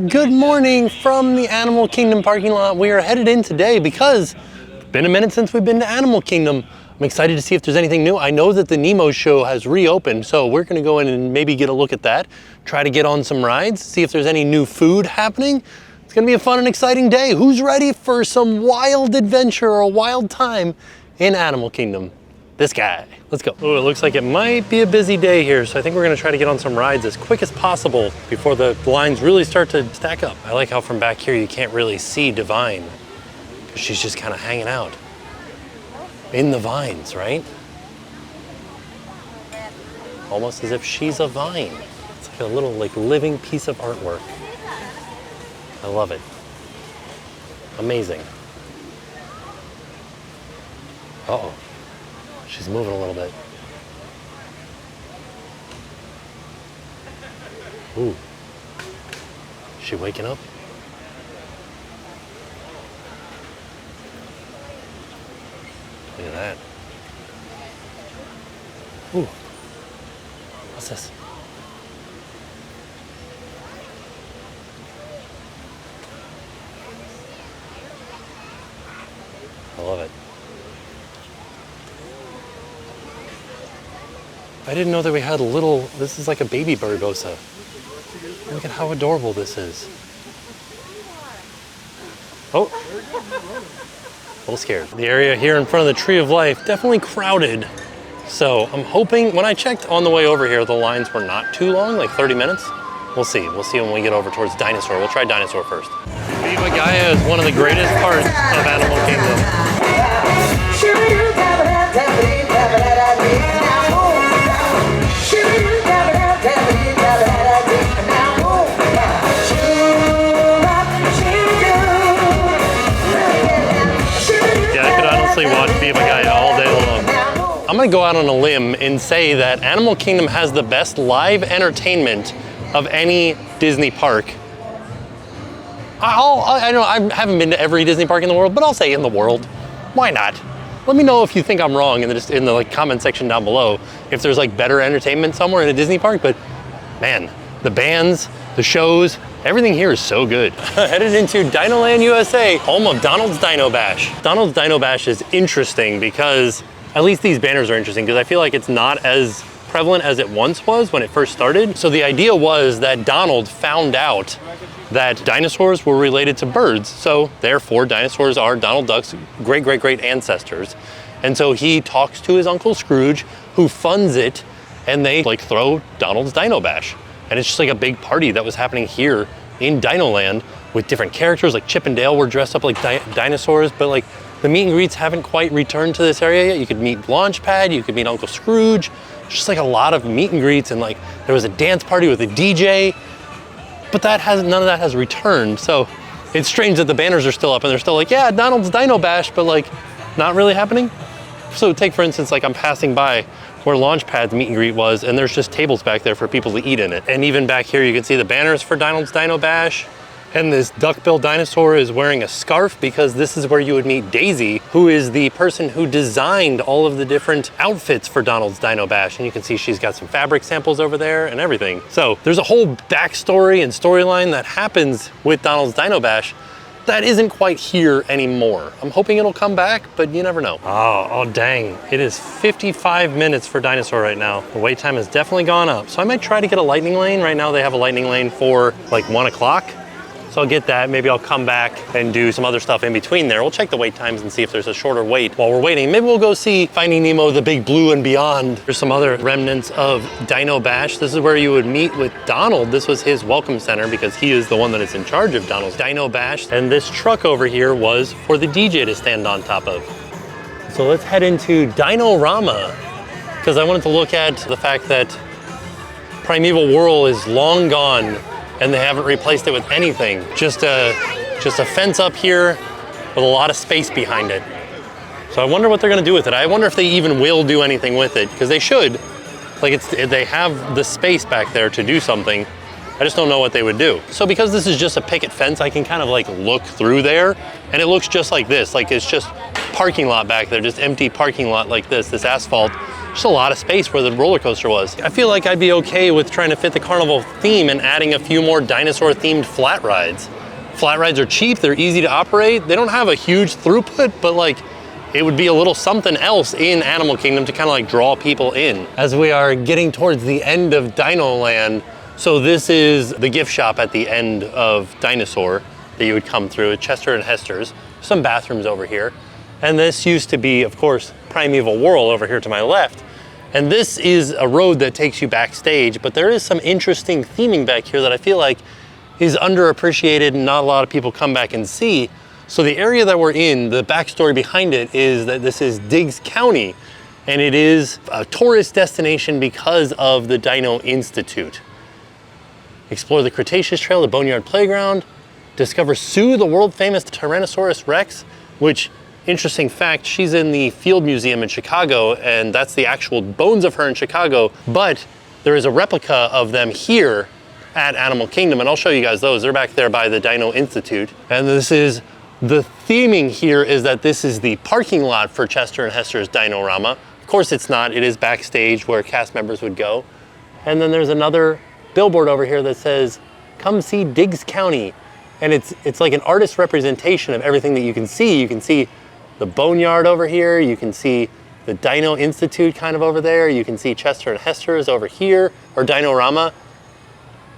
Good morning from the Animal Kingdom parking lot. We are headed in today because it's been a minute since we've been to Animal Kingdom. I'm excited to see if there's anything new. I know that the Nemo show has reopened, so we're gonna go in and maybe get a look at that, try to get on some rides, see if there's any new food happening. It's gonna be a fun and exciting day. Who's ready for some wild adventure or a wild time in Animal Kingdom? This guy. Let's go. Oh, it looks like it might be a busy day here, so I think we're gonna try to get on some rides as quick as possible before the lines really start to stack up. I like how from back here you can't really see Divine because she's just kind of hanging out in the vines, right? Almost as if she's a vine. It's like a little living piece of artwork. I love it. Amazing. Uh-oh. She's moving a little bit. Ooh. Is she waking up? Look at that. Ooh. What's this? I love it. I didn't know that we had this is like a baby Barbosa. Look at how adorable this is. Oh, a little scared. The area here in front of the Tree of Life, definitely crowded. So I'm hoping, when I checked on the way over here, the lines were not too long, like 30 minutes. We'll see when we get over towards Dinosaur. We'll try Dinosaur first. Viva Gaia is one of the greatest parts of Animal Kingdom. Watch Viva Gaia all day long. I'm gonna go out on a limb and say that Animal Kingdom has the best live entertainment of any Disney park. I know I haven't been to every Disney park in the world, but I'll say in the world. Why not? Let me know if you think I'm wrong in the comment section down below if there's better entertainment somewhere in a Disney park. But man, the bands, the shows, everything here is so good. Headed into Dinoland USA, home of Donald's Dino Bash. Donald's Dino Bash is interesting because, at least these banners are interesting because I feel like it's not as prevalent as it once was when it first started. So the idea was that Donald found out that dinosaurs were related to birds. So therefore dinosaurs are Donald Duck's great ancestors. And so he talks to his Uncle Scrooge, who funds it, and they throw Donald's Dino Bash. And it's just a big party that was happening here in Dinoland with different characters. Chip and Dale were dressed up like dinosaurs, but the meet and greets haven't quite returned to this area yet. You could meet Launchpad, you could meet Uncle Scrooge, just a lot of meet and greets, and there was a dance party with a DJ, but none of that has returned. So it's strange that the banners are still up and they're still yeah, Donald's Dino Bash, but not really happening. So take for instance, I'm passing by where Launchpad's meet and greet was, and there's just tables back there for people to eat in it. And even back here, you can see the banners for Donald's Dino Bash. And this duck-billed dinosaur is wearing a scarf because this is where you would meet Daisy, who is the person who designed all of the different outfits for Donald's Dino Bash. And you can see she's got some fabric samples over there and everything. So there's a whole backstory and storyline that happens with Donald's Dino Bash that isn't quite here anymore. I'm hoping it'll come back, but you never know. Oh dang. It is 55 minutes for Dinosaur right now. The wait time has definitely gone up. So I might try to get a lightning lane. Right now they have a lightning lane for 1 o'clock. So I'll get that. Maybe I'll come back and do some other stuff in between there. We'll check the wait times and see if there's a shorter wait while we're waiting. Maybe we'll go see Finding Nemo, the Big Blue and Beyond. There's some other remnants of Dino Bash. This is where you would meet with Donald. This was his welcome center because he is the one that is in charge of Donald's Dino Bash. And this truck over here was for the DJ to stand on top of. So let's head into Dino-Rama because I wanted to look at the fact that Primeval Whirl is long gone and they haven't replaced it with anything. Just a fence up here with a lot of space behind it. So I wonder what they're gonna do with it. I wonder if they even will do anything with it, because they should. They have the space back there to do something. I just don't know what they would do. So because this is just a picket fence, I can kind of look through there, and it looks just like this. It's just parking lot back there, just empty parking lot like this asphalt. just a lot of space where the roller coaster was. I feel like I'd be okay with trying to fit the carnival theme and adding a few more dinosaur themed flat rides. Flat rides are cheap, they're easy to operate. They don't have a huge throughput, but like, it would be a little something else in Animal Kingdom to kind of like draw people in. As we are getting towards the end of Dino Land, so this is the gift shop at the end of Dinosaur that you would come through at Chester and Hester's. Some bathrooms over here. And this used to be, of course, Primeval Whirl over here to my left. And this is a road that takes you backstage, but there is some interesting theming back here that I feel like is underappreciated and not a lot of people come back and see. So the area that we're in, the backstory behind it is that this is Diggs County, and it is a tourist destination because of the Dino Institute. Explore the Cretaceous Trail, the Boneyard Playground, discover Sue, the world famous Tyrannosaurus Rex, which, interesting fact, she's in the Field Museum in Chicago, and that's the actual bones of her in Chicago, but there is a replica of them here at Animal Kingdom, and I'll show you guys those. They're back there by the Dino Institute. And this is, the theming here is that this is the parking lot for Chester and Hester's Dino-Rama. Of course it's not, it is backstage where cast members would go. And then there's another billboard over here that says, come see Diggs County. And it's like an artist representation of everything that you can see. You can see the Boneyard over here, you can see the Dino Institute kind of over there, you can see Chester and Hester's over here, or Dino-Rama.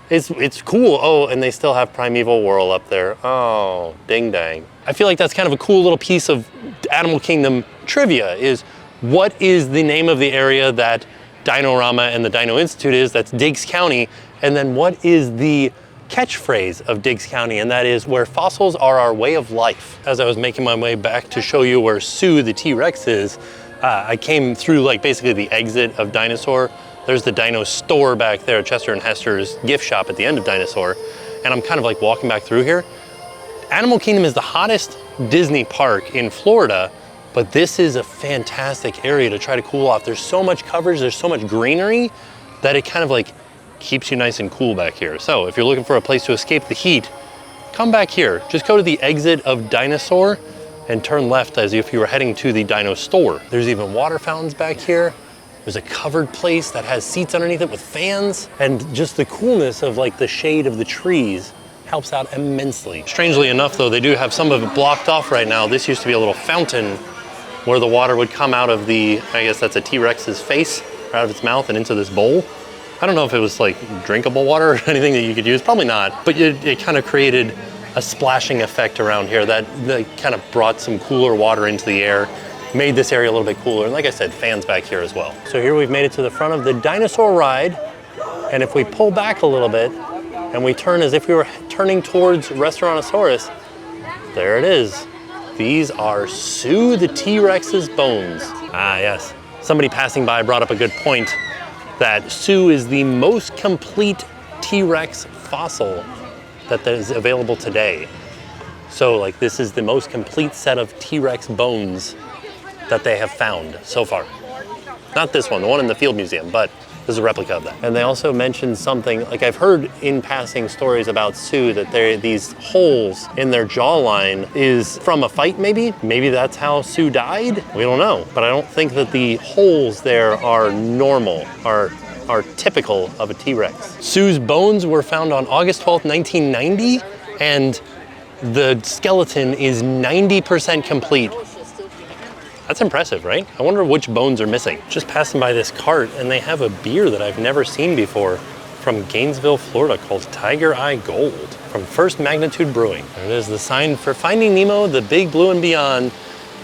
It's cool. Oh, and they still have Primeval Whirl up there. Oh, ding dang. I feel like that's kind of a cool little piece of Animal Kingdom trivia is what is the name of the area that Dino-Rama and the Dino Institute is, that's Diggs County, and then what is the catchphrase of Diggs County, and that is where fossils are our way of life. As I was making my way back to show you where Sue the T-Rex is, I came through like basically the exit of Dinosaur. There's the Dino store back there at Chester and Hester's gift shop at the end of Dinosaur, and I'm kind of like walking back through here. Animal Kingdom is the hottest Disney park in Florida, but this is a fantastic area to try to cool off. There's so much coverage, there's so much greenery that it kind of like keeps you nice and cool back here. So if you're looking for a place to escape the heat, come back here. Just go to the exit of Dinosaur and turn left as if you were heading to the Dino store. There's even water fountains back here. There's a covered place that has seats underneath it with fans, and just the coolness of like the shade of the trees helps out immensely. Strangely enough though, they do have some of it blocked off right now. This used to be a little fountain where the water would come out of the, I guess that's a T-Rex's face, out of its mouth and into this bowl. I don't know if it was like drinkable water or anything that you could use, probably not, but it kind of created a splashing effect around here that kind of brought some cooler water into the air, made this area a little bit cooler. And like I said, fans back here as well. So here we've made it to the front of the dinosaur ride. And if we pull back a little bit and we turn as if we were turning towards Restaurantosaurus, there it is. These are Sue the T-Rex's bones. Ah, yes. Somebody passing by brought up a good point that Sue is the most complete T-Rex fossil that is available today. So like this is the most complete set of T-Rex bones that they have found so far. Not this one, the one in the Field Museum, but this is a replica of that. And they also mentioned something, like I've heard in passing stories about Sue that these holes in their jawline is from a fight maybe? Maybe that's how Sue died? We don't know, but I don't think that the holes there are normal, are typical of a T-Rex. Sue's bones were found on August 12th, 1990, and the skeleton is 90% complete. That's impressive, right? I wonder which bones are missing. Just passing by this cart and they have a beer that I've never seen before from Gainesville, Florida called Tiger Eye Gold from First Magnitude Brewing. There it is, the sign for Finding Nemo, The Big Blue and Beyond.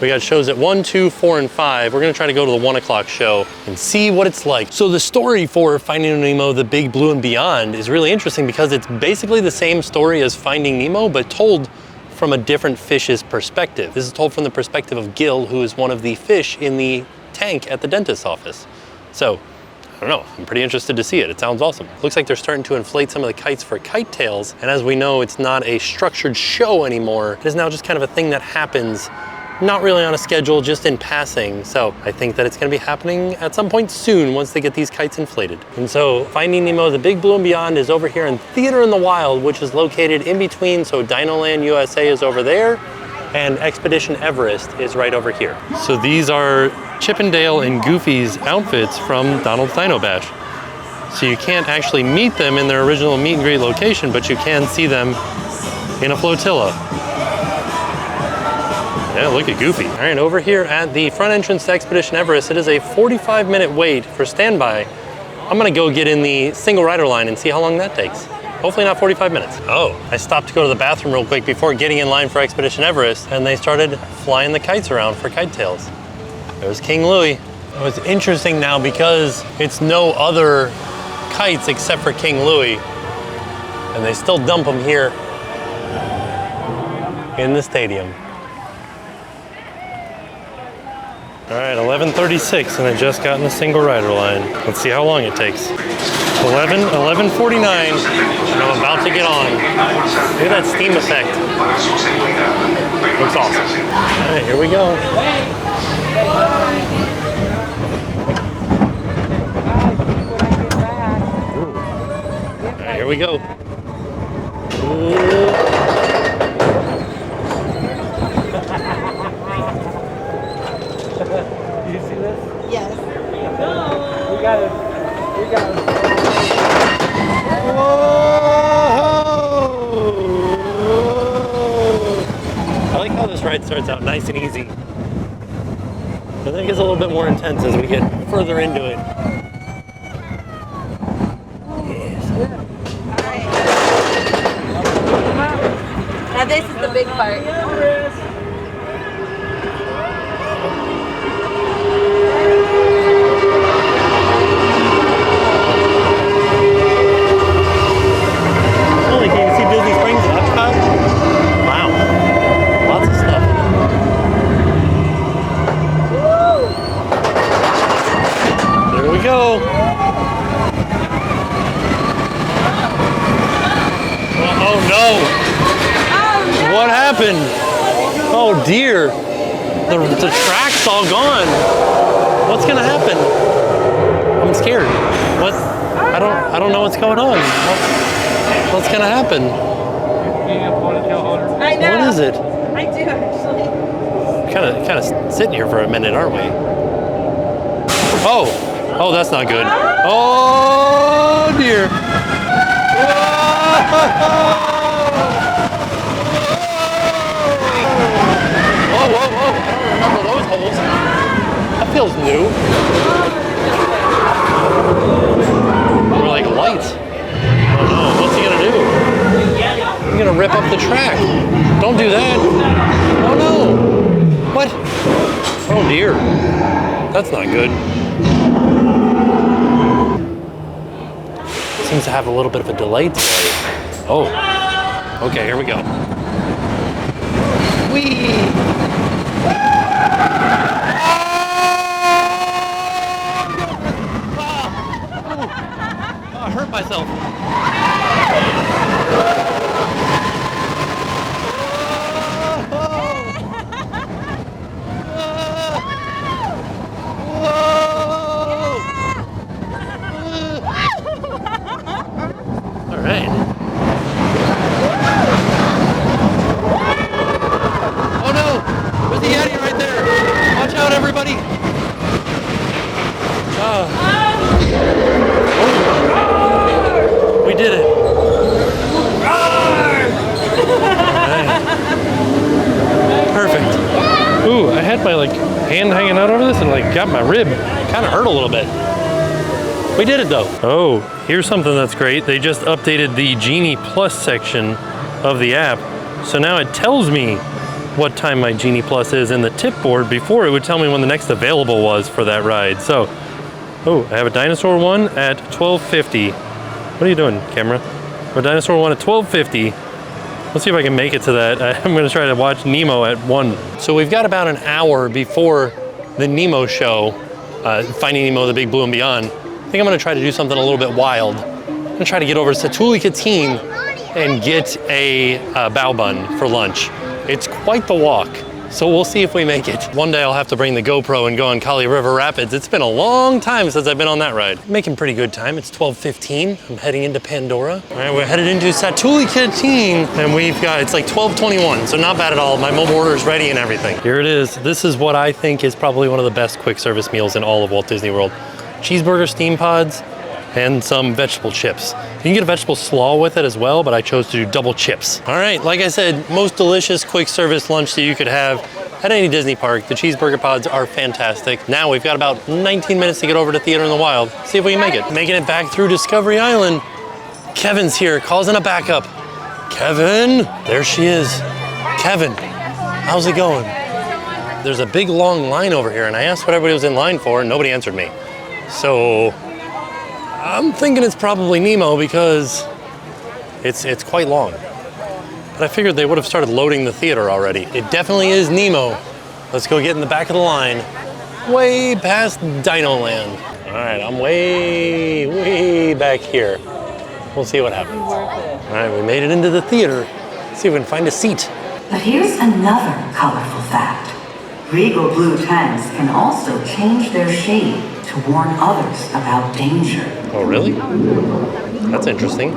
We got shows at 1, 2, 4, and 5. We're gonna try to go to the 1 o'clock show and see what it's like. So the story for Finding Nemo, The Big Blue and Beyond is really interesting because it's basically the same story as Finding Nemo, but told from a different fish's perspective. This is told from the perspective of Gil, who is one of the fish in the tank at the dentist's office. So, I don't know, I'm pretty interested to see it. It sounds awesome. Looks like they're starting to inflate some of the kites for kite tails, and as we know, it's not a structured show anymore. It is now just kind of a thing that happens, not really on a schedule, just in passing. So I think that it's gonna be happening at some point soon once they get these kites inflated. And so Finding Nemo, The Big Blue and Beyond is over here in Theater in the Wild, which is located in between. So Dinoland USA is over there, and Expedition Everest is right over here. So these are Chip and Dale and Goofy's outfits from Donald's Dino Bash. So you can't actually meet them in their original meet and greet location, but you can see them in a flotilla. Yeah, look at Goofy. All right, over here at the front entrance to Expedition Everest, it is a 45-minute wait for standby. I'm gonna go get in the single rider line and see how long that takes. Hopefully not 45 minutes. Oh, I stopped to go to the bathroom real quick before getting in line for Expedition Everest, and they started flying the kites around for kite tails. There's King Louie. Oh, it's interesting now because it's no other kites except for King Louie, and they still dump them here in the stadium. All right, 11:36, and I just got in the single rider line. Let's see how long it takes. 11:49, and I'm about to get on. Look at that steam effect. Looks awesome. All right, here we go. All right, here we go. You see this? Yes. We got it. We got it. I like how this ride starts out nice and easy. I think it's a little bit more intense as we get further into it. Yes. Now this is the big part. Holy, can you see Disney Springs and Epcot? Wow. Lots of stuff. There we go. Oh no. What happened? Oh dear. The track's all gone. What's gonna happen? I'm scared. What? I don't know what's going on. What's gonna happen? I know. What is it? I do actually. Kind of sitting here for a minute, aren't we? Oh, that's not good. Oh dear. Whoa, whoa, whoa! I don't remember those holes. That feels new. We're like lights. Oh no, what's he gonna do? He's gonna rip up the track. Don't do that. Oh no. What? Oh dear. That's not good. Seems to have a little bit of a delay today. Oh. Okay, here we go. Whee! I hurt myself. All right. Oh no! There's the Yeti right there. Watch out, everybody. We did it. Right. Perfect. Ooh, I had my hand hanging out over this and got my rib. Kind of hurt a little bit. We did it though. Oh, here's something that's great. They just updated the Genie Plus section of the app. So now it tells me what time my Genie Plus is in the tip board. Before it would tell me when the next available was for that ride. So, oh, I have a Dinosaur one at 12:50. What are you doing, camera? A Dinosaur one at 12:50. Let's see if I can make it to that. I'm gonna try to watch Nemo at 1. So we've got about an hour before the Nemo show, Finding Nemo, the Big Blue and Beyond. I think I'm gonna try to do something a little bit wild. I'm gonna try to get over to Satuli Katine and get a bao bun for lunch. It's quite the walk. So we'll see if we make it. One day I'll have to bring the GoPro and go on Kali River Rapids. It's been a long time since I've been on that ride. Making pretty good time. It's 12:15. I'm heading into Pandora. All right, we're headed into Satuli Canteen, and it's like 12:21, so not bad at all. My mobile order is ready and everything. Here it is. This is what I think is probably one of the best quick service meals in all of Walt Disney World. Cheeseburger steam pods and some vegetable chips. You can get a vegetable slaw with it as well, but I chose to do double chips. All right, like I said, most delicious quick service lunch that you could have at any Disney park. The cheeseburger pods are fantastic. Now we've got about 19 minutes to get over to Theater in the Wild. See if we can make it. Making it back through Discovery Island. Kevin's here, calls in a backup. Kevin, there she is. Kevin, how's it going? There's a big long line over here, and I asked what everybody was in line for, and nobody answered me. So I'm thinking it's probably Nemo because it's quite long. But I figured they would have started loading the theater already. It definitely is Nemo. Let's go get in the back of the line, way past Dino Land. All right, I'm way back here. We'll see what happens. All right, we made it into the theater. Let's see if we can find a seat. But here's another colorful fact. Regal blue tanks can also change their shade to warn others about danger. Oh, really? That's interesting.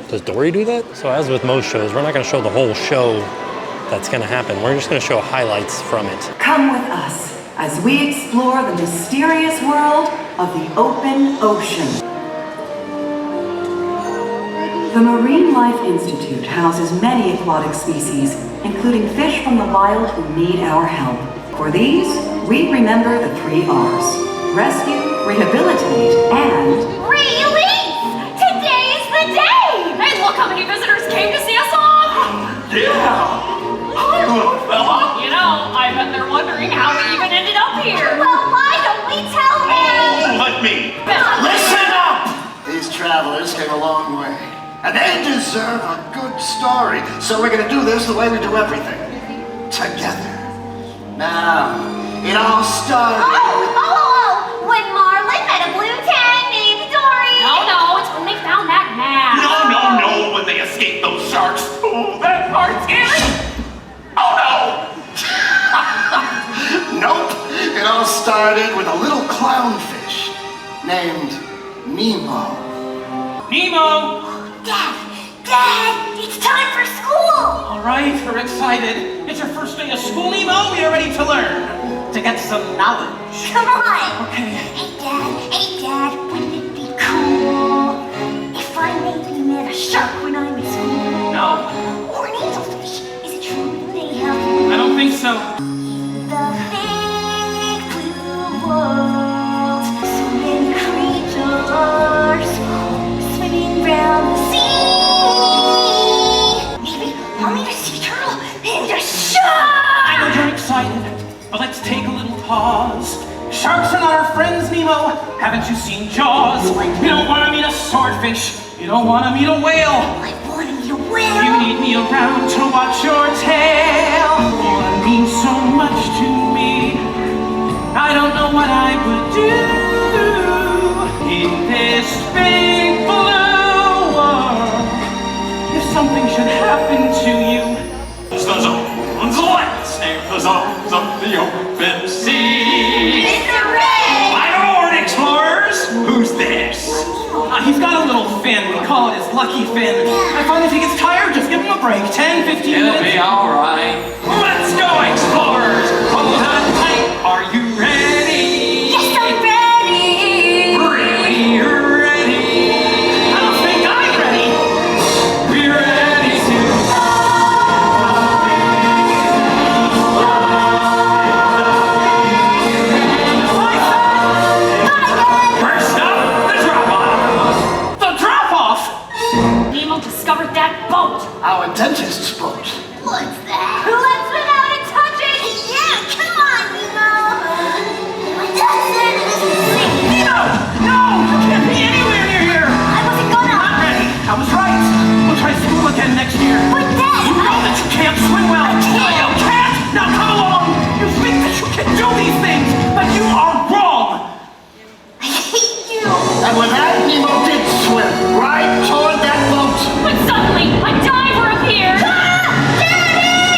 Does Dory do that? So as with most shows, we're not going to show the whole show that's going to happen. We're just going to show highlights from it. Come with us as we explore the mysterious world of the open ocean. The Marine Life Institute houses many aquatic species, including fish from the wild who need our help. For these, we remember the 3 R's. Rescue, rehabilitate, and... Release! Today is the day! Hey, look how many visitors came to see us off! Yeah! Hi, little fella! You know, I bet they're wondering how we even ended up here. Well, why don't we tell them? Oh, let me! Listen up! These travelers came a long way, and they deserve a good story. So we're gonna do this the way we do everything. Together. Now, it all started... When Marlin met a blue tang named Dory. No, it's when they found that map. No, when they escaped those sharks. Oh, that part's scary! Oh, no! Nope, it all started with a little clownfish named Nemo. Nemo! Dad, it's time for school. All right, we're excited. It's your first day of school, Nemo. We are ready to learn, to get some knowledge. Come on. Okay. Hey, Dad, wouldn't it be cool if I maybe met a shark when I'm in school? No. Or an angelfish. Is it true that they have I don't think so. the big blue world? So many creatures swimming round the sea. Maybe I'll meet a sea turtle and a shark. I know you're excited, but let's take a little pause. Sharks are not our friends, Nemo. Haven't you seen Jaws? You don't want to meet a swordfish. You don't want to meet a whale. I want to meet a whale. You need me around to watch your tail. You mean so much to me. I don't know what I would do in this big blue world if something should happen to you. The zones, let's name the zones of the open sea. Mr. Red. My lord explorers, who's this? He's got a little fin. We call it his lucky fin. I find if he gets tired, just give him a break. 10, 15 It'll minutes. be all right. Let's go, explorers. Hold on tight. Are you ready? Yes, I'm ready. Really ready? I don't think I'm ready. We're ready to First up, the drop-off. The drop-off! Nemo discovered that boat. Our dentist's boat. What's that? Let's swim out and touch it. Yeah, come on, Nemo. Dad said it isn't safe. Nemo! No! You can't be anywhere near here! I wasn't gonna. Not ready. I was right. We'll try school again next year. But Dad, You know that you can't swim well. I can't. No, you can't! Now come along! You think that you can do these things, but you are wrong! I hate you. And with that, Nemo did swim right toward that boat. But suddenly, a diver appeared. Daddy!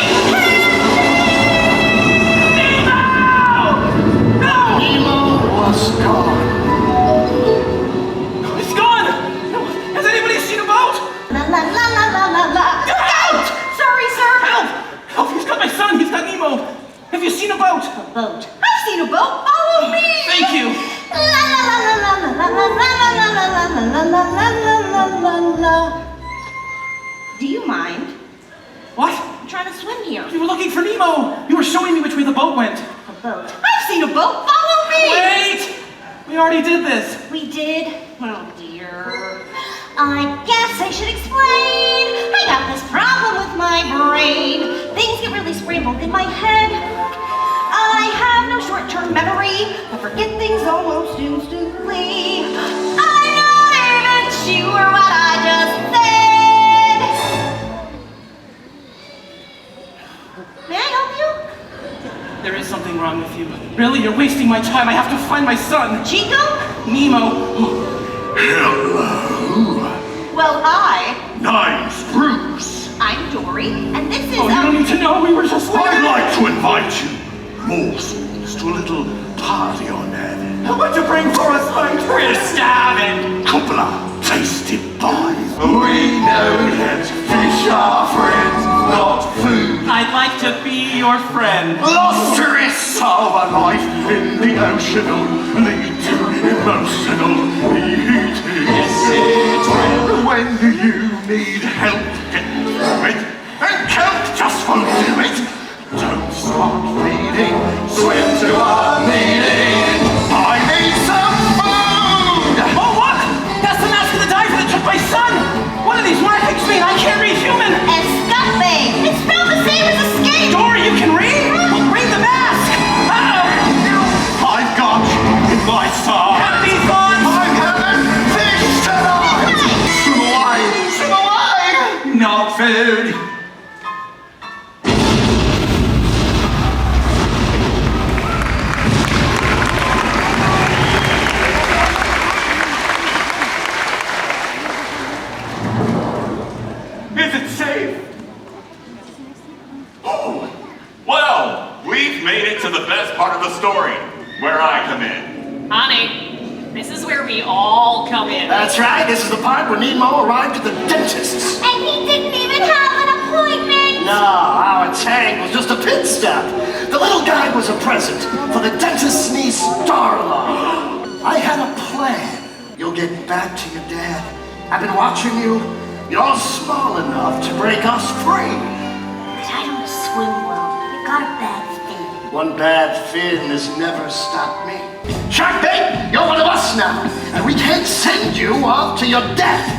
boat. I've seen a boat. Follow me. Thank you. La la la la la la la la la la la la la la la. Do you mind? What? I'm trying to swim here. You were looking for Nemo. You were showing me which way the boat went. A boat. I've seen a boat. Follow me. Wait! We already did this. We did? Oh dear. I guess I should explain. I got this problem with my brain. Things get really scrambled in my head. I have no short-term memory. I forget things almost instantly. I'm not even sure what I just said. May I help you? There is something wrong with you. Really, you're wasting my time. I have to find my son. Chico? Nemo. Hello. Well, hi. Name's Bruce. I'm Dory, and this is Oh, you don't need to know. We were just I'd like to invite you, morsels, to a little party I'm having. What'd you bring for us, mate? We're starving. Couple of tasty pies. We know that fish are friends, not food. I'd like to be your friend. Lustrous of a life in the ocean will lead to emotional eating. Yes, it will. When you need help getting through it, and kelp just won't do it. Don't start feeding, swim to our meeting. I need some food! Oh, what? That's the mask of the diver that took my son. What do these markings mean? I can't read human. Escape. It's spelled the same as escape. Dory, you can read? Well, read the mask. Uh-oh. I've got in my side. Happy thoughts. I'm having fish tonight! Swim away! Swim away! Not food! Is it safe? Oh, well, we've made it to the best part of the story, where I come in. Honey, this is where we all come in. That's right, this is the part where Nemo arrived at the dentist's. And he didn't even have an appointment. No, our tank was just a pit stop. The little guy was a present for the dentist's niece, Darla. I had a plan. You'll get back to your dad. I've been watching you. You're small enough to break us free. But I don't swim well. You got a bad fin. One bad fin has never stopped me. Sharkbait, you're one of us now, and we can't send you off to your death.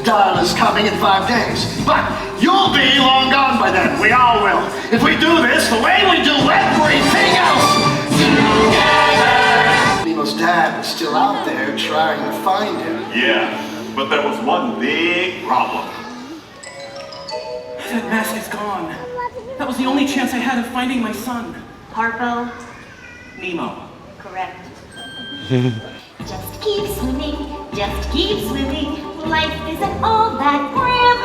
Darla's coming in 5 days, but you'll be long gone by then. We all will. If we do this the way we do everything else, together. Nemo's dad was still out there trying to find him. Yeah, but there was one big problem. That mask is gone. That was the only chance I had of finding my son. Harpo, Nemo. correct. Just keep swimming, just keep swimming. Life isn't all that grim.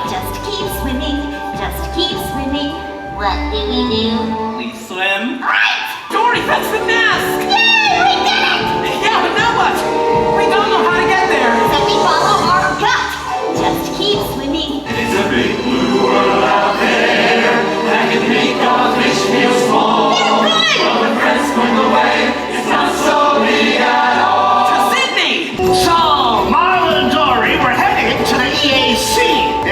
Just keep swimming, just keep swimming. What do we do? We swim. Right! Dory, that's the mask! Yay, we did it! Yeah, but now what? We don't know how to get there. Then we follow our gut. Just keep swimming. It's a big blue world out there that can make our fish feel small. They're good! But when friends swim away, it's not so big at all. To Sydney! So, Marlon and Dory were heading to the EAC.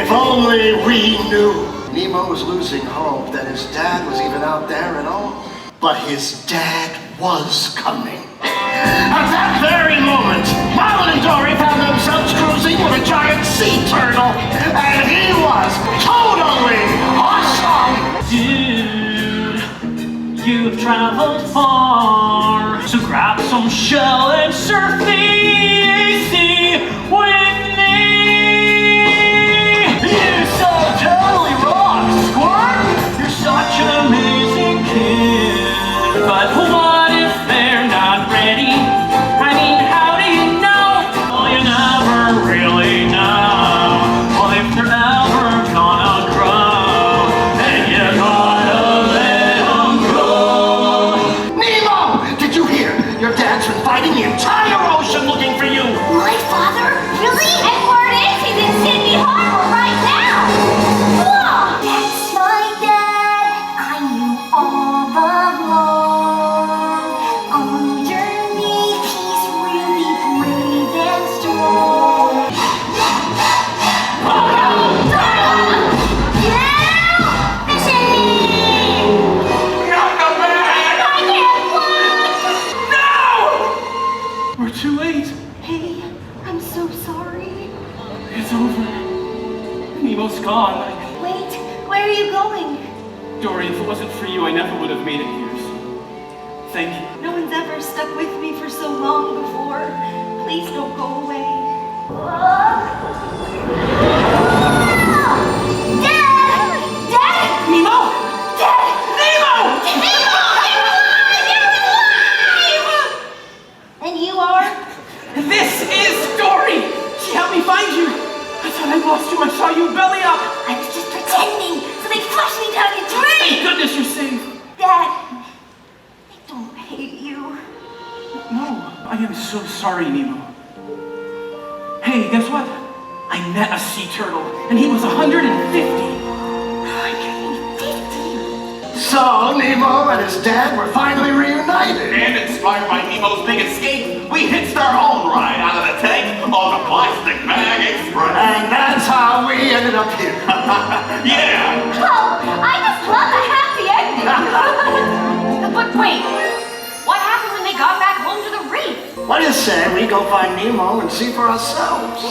If only we knew. Nemo was losing hope that his dad was even out there at all. But his dad was coming. At that very moment, Marlon and Dory found themselves cruising with a giant sea turtle. And he was totally awesome! Dude, you've traveled far, so grab some shell and surf the sea with me. You so totally rock, Squirt. You're such an amazing kid. But what if they're not ready? I mean, how do you know? Well, you never really know. Well, if they're ever gonna grow, then you gotta let them go. gone. Wait, where are you going? Dory, if it wasn't for you, I never would have made it here. So thank you. No one's ever stuck with me for so long before. Please don't go away. Dad! Dad! Nemo! Dad! Nemo! Nemo! You're alive! And you are? This is Dory! She helped me find you! I thought I lost you. I saw you belly up! I was just pretending, so they flushed me down your drain! Thank goodness you're safe! Dad, I don't hate you. No, I am so sorry, Nemo. Hey, guess what? I met a sea turtle, and he was 150. 150? So, Nemo and his dad were finally reunited. And inspired by Nemo's big escape, we hitched our own ride out of the tank on the Plastic Bag Express. And that's how we ended up here. Yeah! Oh, I just love a happy ending. But wait, what happened when they got back home to the reef? What do you say we go find Nemo and see for ourselves?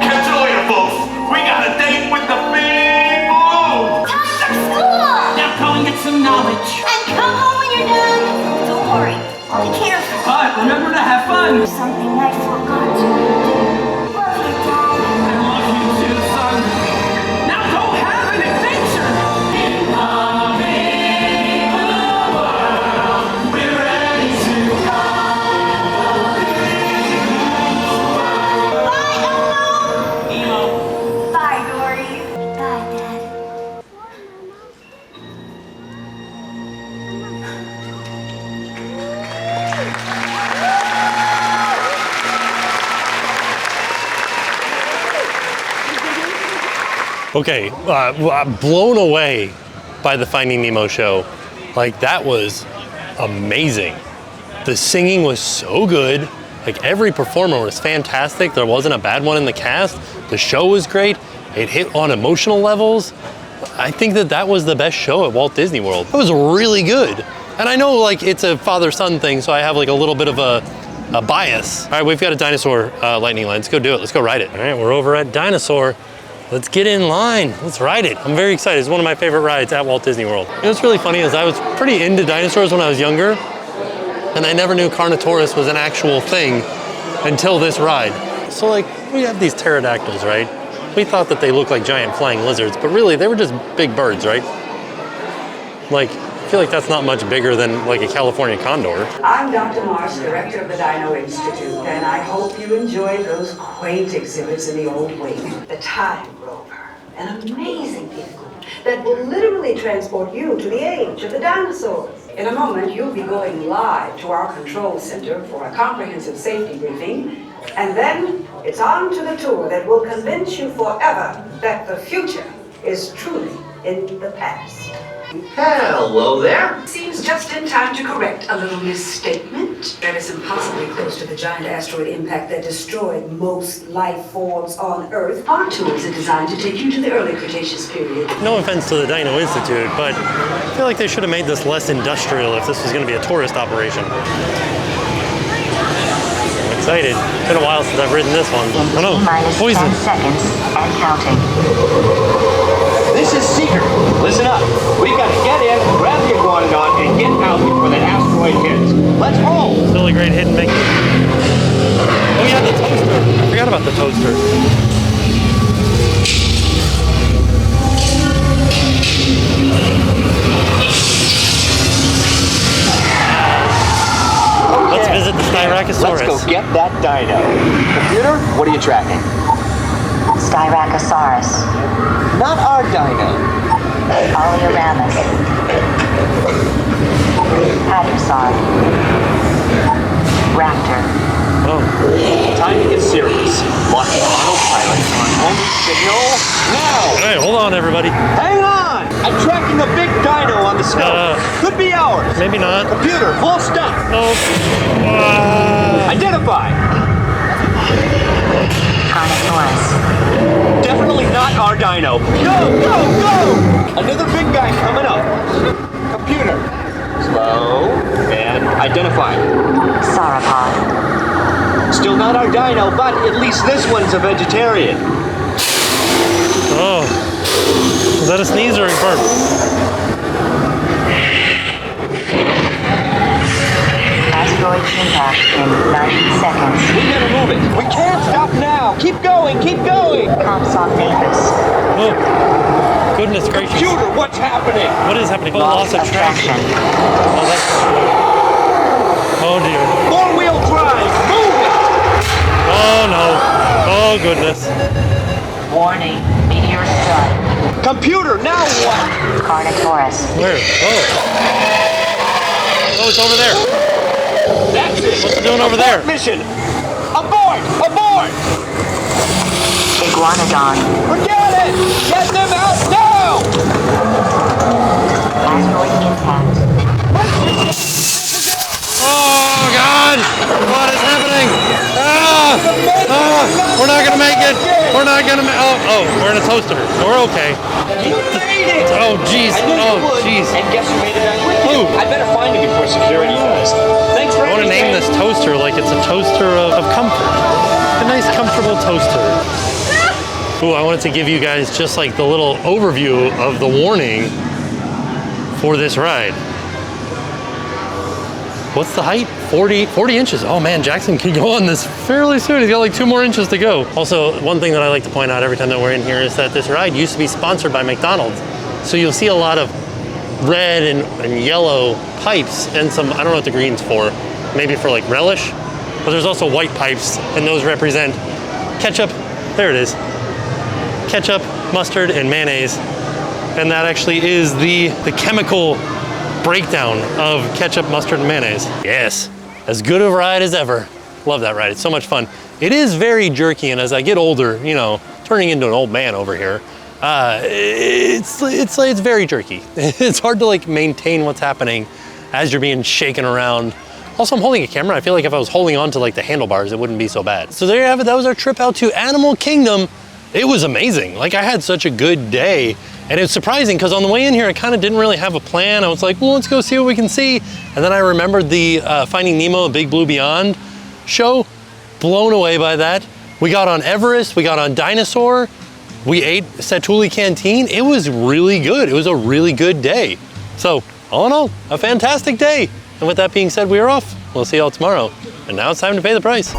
Catch you later, folks. We got a date with the big blue. Time for school! Now go and get some knowledge. And come home when you're done. Don't worry, I'll be careful. But remember to have fun. Something I forgot to do. Love you, Dad. I love you too, son. Now go have an adventure. In the big blue world, we're ready to go. Bye, Elmo. Nemo. Bye, Dory. Bye, Dad. Okay, blown away by the Finding Nemo show. Like, that was amazing. The singing was so good. Like, every performer was fantastic. There wasn't a bad one in the cast. The show was great. It hit on emotional levels. I think that was the best show at Walt Disney World. It was really good. And I know, like, it's a father-son thing, so I have like a little bit of a bias. All right, we've got a dinosaur lightning line. Let's go do it. Let's go ride it. All right, we're over at Dinosaur. Let's get in line. Let's ride it. I'm very excited. It's one of my favorite rides at Walt Disney World. You know what's really funny is I was pretty into dinosaurs when I was younger, and I never knew Carnotaurus was an actual thing until this ride. So, like, we have these pterodactyls, right? We thought that they looked like giant flying lizards, but really they were just big birds, right? Like, I feel like that's not much bigger than like a California condor. I'm Dr. Marsh, director of the Dino Institute, and I hope you enjoyed those quaint exhibits in the old wing. The Time Rover, an amazing vehicle that will literally transport you to the age of the dinosaurs. In a moment, you'll be going live to our control center for a comprehensive safety briefing, and then it's on to the tour that will convince you forever that the future is truly in the past. Hello there. Seems just in time to correct a little misstatement. That is impossibly close to the giant asteroid impact that destroyed most life forms on Earth. Our tours are designed to take you to the early Cretaceous period. No offense to the Dino Institute, but I feel like they should have made this less industrial if this was going to be a tourist operation. I'm excited. It's been a while since I've ridden this one. Oh no, poison. 10 seconds and counting. This is Seeker. Listen up. We've got to get in, grab the iguanodon, and get out before that asteroid hits. Let's roll. Really great hidden Mickey. Oh yeah, the toaster. I forgot about the toaster. Okay. Let's visit the Styracosaurus. Let's go get that dino. Computer, what are you tracking? Styracosaurus. Not our dino. Oleoramus. Hadrosaur. Raptor. Oh. Time to get serious. Launch autopilot on home signal now. Hey, hold on, everybody. Hang on! I'm tracking a big dino on the scope. Could be ours. Maybe not. Computer, full stop. Oh. Identify. Carnotaurus. Definitely not our dino. Go, go, go! Another big guy coming up. Computer. Slow. And identify. Sauropod. Still not our dino, but at least this one's a vegetarian. that a sneeze or a burp? Asteroid impact in 90 seconds. We gotta move it. We can't stop now. Keep going, keep going. Comps on Davis. Oh, goodness gracious. Computer, what's happening? What is happening? Oh, Loss of traction. Oh, that's... Oh, dear. Four-wheel drive, move it! Oh, no. Oh, goodness. Warning, meteor strike. Computer, now what? Carnotaurus. Where? Oh. Oh, it's over there. That's it. What's it doing over there? Mission. Abort! Abort! Iguanodon. Forget it! Get them out now! Asteroid impact. Oh, God! What is happening? We're not gonna make it! We're not gonna make... Oh, we're in a toaster. We're okay. You made it! Oh, jeez. I knew you would. Jeez. And guess who made it back with Who? you? I better find you before security does. Thanks for I want to name this toaster like it's a toaster of comfort. A nice, comfortable toaster. Ooh, I wanted to give you guys just like the little overview of the warning for this ride. What's the height? 40 inches. Oh man, Jackson can go on this fairly soon. He's got like 2 more inches to go. Also, one thing that I like to point out every time that we're in here is that this ride used to be sponsored by McDonald's. So you'll see a lot of red and yellow pipes and some, I don't know what the green's for, maybe for like relish, but there's also white pipes and those represent ketchup, there it is, ketchup, mustard, and mayonnaise. And that actually is the chemical breakdown of ketchup, mustard, and mayonnaise. Yes, as good a ride as ever. Love that ride, it's so much fun. It is very jerky, and as I get older, you know, turning into an old man over here, it's very jerky. It's hard to like maintain what's happening as you're being shaken around. Also, I'm holding a camera. I feel like if I was holding on to like the handlebars, it wouldn't be so bad. So there you have it. That was our trip out to Animal Kingdom. It was amazing. Like I had such a good day. And it's surprising because on the way in here, I kind of didn't really have a plan. I was like, well, let's go see what we can see. And then I remembered the Finding Nemo, Big Blue Beyond show. Blown away by that. We got on Everest, we got on Dinosaur. We ate Satuli Canteen. It was really good. It was a really good day. So all in all, a fantastic day. And with that being said, we are off. We'll see y'all tomorrow. And now it's time to pay the price.